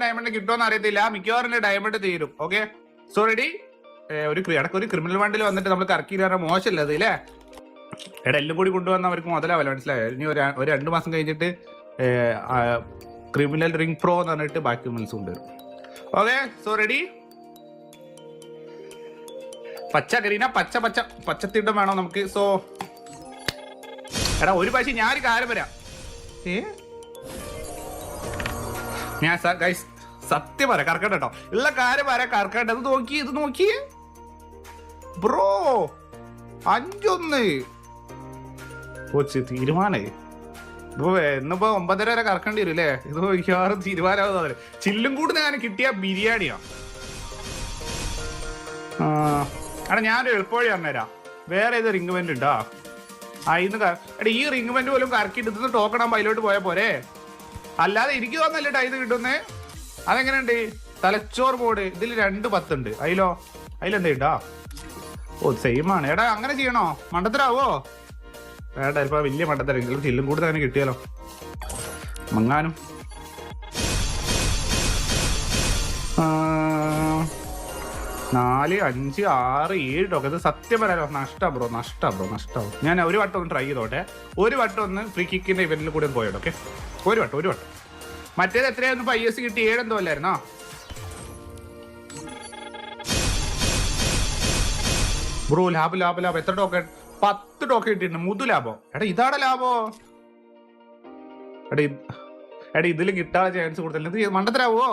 Diamond കിട്ടുമെന്ന് അറിയത്തില്ല. മിക്കവാറും ഡയമണ്ട് തീരും. Okay, so ready. ഒരു ക്രിമിനൽ വണ്ടിയിൽ വന്നിട്ട് നമ്മൾ കറക്കി തരാൻ മോശമല്ല അത് അല്ലേ? എടാ എല്ലാം കൂടി കൊണ്ടുവന്ന അവർക്ക് മുതലാവല്ല, മനസ്സിലായോ? ഇനി ഒരു 2 മാസം കഴിഞ്ഞിട്ട് ക്രിമിനൽ റിംഗ് പ്രോ എന്ന് പറഞ്ഞിട്ട് ബാക്കി ക്രിമിനൽസ് കൊണ്ടുവരും. Okay, so ready. പച്ച കരീന, പച്ചത്തിട്ടം വേണോ നമുക്ക്? സോ എടാ ഒരു പക്ഷേ ഞാനൊരു കാര്യം വരാം. ഞാൻ സത്യം പറയാം, കറക്കട്ടെ കേട്ടോ, ഉള്ള കാര്യം പറയാം, കറക്കട്ടെ. ഇത് നോക്കിയേ ബ്രോ, 5-1 തീരുമാനേ. ഇന്നിപ്പോ 9:30 വരെ കറക്കേണ്ടി വരും അല്ലേ? ഇത് മിക്കവാറും തീരുമാനമാവുന്ന ചില്ലും കൂടി ഞാൻ കിട്ടിയ ബിരിയാണിയാ. എടാ ഞാനൊരു എളുപ്പവഴി പറഞ്ഞുതരാം. വേറെ ഏത് റിംഗ് വെന്റ് ഉണ്ടോ? എടാ ഈ റിംഗ് വെന്റ് പോലും കറക്കിട്ട് ടോക്കൺ ആകുമ്പോ അതിലോട്ട് പോയാൽ പോരെ. അല്ലാതെ എനിക്ക് തോന്നല്ലേ ഇത് കിട്ടുന്നേ. അതെങ്ങനെയുണ്ട്? തലച്ചോറ് ബോർഡ് ഇതിൽ 2 10 ഉണ്ട്. അതിലെന്താ ഇണ്ടാ? ഓ സെയിം ആണ്. എടാ അങ്ങനെ ചെയ്യണോ? മണ്ടത്തരാവോ? വേണ്ട, ഇപ്പൊ വലിയ മണ്ടത്തരെങ്കിലും ചില്ലും കൂടി തന്നെ കിട്ടിയാലോ മങ്ങാനും. 4 5 6 7 ടോക്കൺ. ഇത് സത്യം പറയാലോ നഷ്ടാ ബ്രോ. ഞാൻ ഒരു വട്ടം ഒന്ന് ട്രൈ ചെയ്തോട്ടെ. ഒരു വട്ടം ഒന്ന് ഫ്രീ കിക്കിന്റെ ഇവന്റിൽ കൂടെ പോയോട്ടെ. ഓക്കെ, ഒരു വട്ടം. മറ്റേത് എത്രയായിരുന്നു? IS കിട്ടി 7 എന്തോ അല്ലായിരുന്നോ? ബ്രോ ലാഭം. എത്ര ടോക്കൺ? 10 ടോക്കൺ കിട്ടിയിട്ടുണ്ട്. മുതു ലാഭം. എടാ ഇതാണ് ലാഭോ? എടാ ഇതിൽ കിട്ടാൻ ചാൻസ് കൊടുത്തില്ല. മണ്ടത്തരാവോ?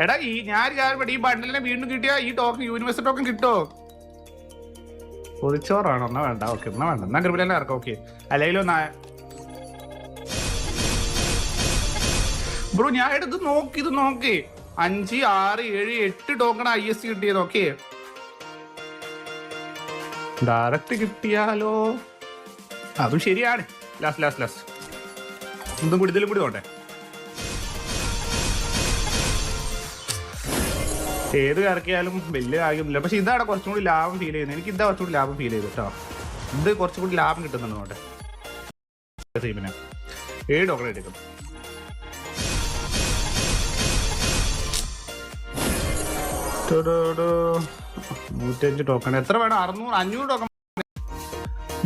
എടാ ഈ ബണ്ടിലിനെ വീണ്ടും കിട്ടിയ ഈ ടോക്കൺ യൂണിവേഴ്സൽ ടോക്കൺ കിട്ടോ? പൊതിച്ചോറാണോ? എന്നാ വേണ്ട. ഓക്കെ, എന്നാ ക്രിമിനലിനെ ഇറക്കാം. ഓക്കെ, അല്ലെങ്കിലും ബ്രോ ഞാൻ ഇത് നോക്കി 5 6 7 8 ടോക്കൺ IS കിട്ടിയത്. ഓക്കെ, ഡയറക്റ്റ് കിട്ടിയാലോ? അതും ശരിയാണ്. ലാസ്റ്റ് ഇതിലും കൂടി തോട്ടെ. ഏത് കറക്കിയാലും വലിയ കാര്യമില്ല. പക്ഷെ ഇതാണ് കുറച്ചും കൂടി ലാഭം ഫീൽ ചെയ്യുന്നത്. എനിക്ക് ഇതാ കുറച്ചും കൂടി ലാഭം ഫീൽ ചെയ്തു കേട്ടോ. ഇത് കുറച്ചും കൂടി ലാഭം കിട്ടുന്നുണ്ട്. നോട്ടെ, 7 ടോക്കൺ എടുക്കും. $105 ടോക്കൺ. എത്ര വേണം? 600 500 ടോക്കൺ.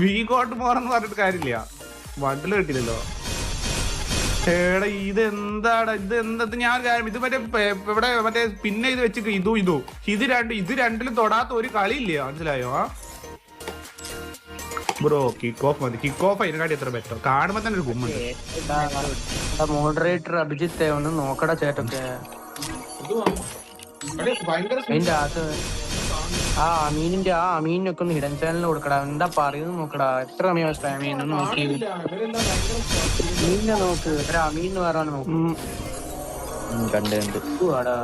വി ഗോട്ട് മോർ എന്ന് പറഞ്ഞിട്ട് കാര്യമില്ല. ബണ്ടിൽ കിട്ടില്ലല്ലോ. എടാ ഇതെന്താടാ? ഞാൻ കാര്യം ഇത് മറ്റേ പിന്നെ ഇത് വെച്ച് ഇത് രണ്ടിലും തൊടാത്ത ഒരു കളിയില്ല, മനസ്സിലായോ? ബ്രോ കിക്ക് ഓഫ് മതി. കിക്ക് ഓഫ് അതിനെക്കാട്ടി എത്ര ബെറ്റർ. കാണുമ്പോ തന്നെ ഒരു ഗുമ്മുണ്ട്. മോഡറേറ്റർ അഭിജിത്ത് ഒന്ന് നോക്കടാ ചേട്ടൊക്കെ. അതിന്റെ അകത്ത് അമീനൊക്കെ ഒന്ന് ഹിഡൻ ചാനലിന് കൊടുക്കടാ. എന്താ പറയുന്നത് നോക്കടാ. എത്ര സമയം സ്പാം ചെയ്യുന്നു നോക്കി. അമീനെ നോക്ക്. അമീൻ വേറാണ് നോക്ക്.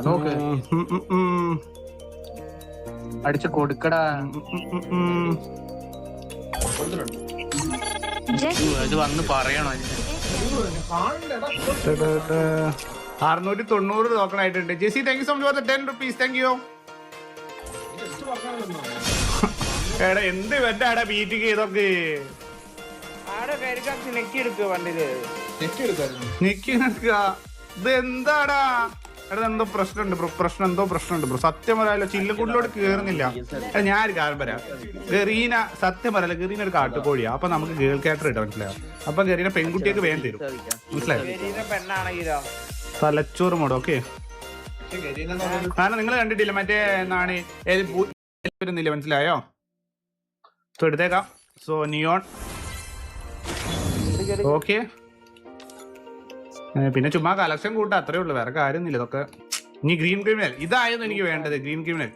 നോക്ക് അടിച്ച് കൊടുക്കടാ. ഇത് വന്ന് പറയണോ? 690 ടോക്കൺ ആയിട്ടുണ്ട്. ജെസി thank you so much for 10 rupees. Thank you. എടാ എന്ത് വെറ്റാടാ ബീറ്റ് ചെയ്തൊക്കെ. ഇത് എന്താടാ? എടാ എന്തോ പ്രശ്നമുണ്ട് ബ്രോ. സത്യം പറയാലോ ചില്ലുകൂടിലോട്ട് കേറുന്നില്ല. ഞാൻ ഒരു കാര്യം പറയാം. ഗറീന സത്യം പറയാലോ, ഗറീന ഒരു കാട്ടുകോഴിയാ. അപ്പൊ നമുക്ക് ഗേൾ ക്യാരക്ടർ ഇട്ടാ, മനസ്സിലായോ? അപ്പൊ ഗറീന പെൺകുട്ടിയൊക്കെ വേഗം തരും, മനസ്സിലായോ? തലച്ചോറ് മോഡ്. ഓക്കെ, കാരണം നിങ്ങൾ കണ്ടിട്ടില്ല മറ്റേ എന്താണ് വരുന്നില്ല, മനസ്സിലായോ? സോ എടുത്തേക്കാം. So neon. ഓക്കെ, പിന്നെ ചുമ്മാ കളക്ഷൻ കൂട്ടാ, അത്രേ ഉള്ളു, വേറെ കാര്യമൊന്നുമില്ല. ഇതൊക്കെ ഇനി ഗ്രീൻ ക്രിമിനൽ ഇതായിരുന്നു എനിക്ക് വേണ്ടത്. Green criminal.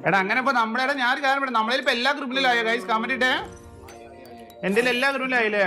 എടാ അങ്ങനെ ഇപ്പൊ നമ്മളെ ഞാൻ കാര്യം നമ്മളെ ഇപ്പൊ എല്ലാ ക്രിമിനലായോ ഗൈസ്? കമന്റ് ഇട്ടേ. എന്റെ എല്ലാ ക്രിമിനലായില്ലേ?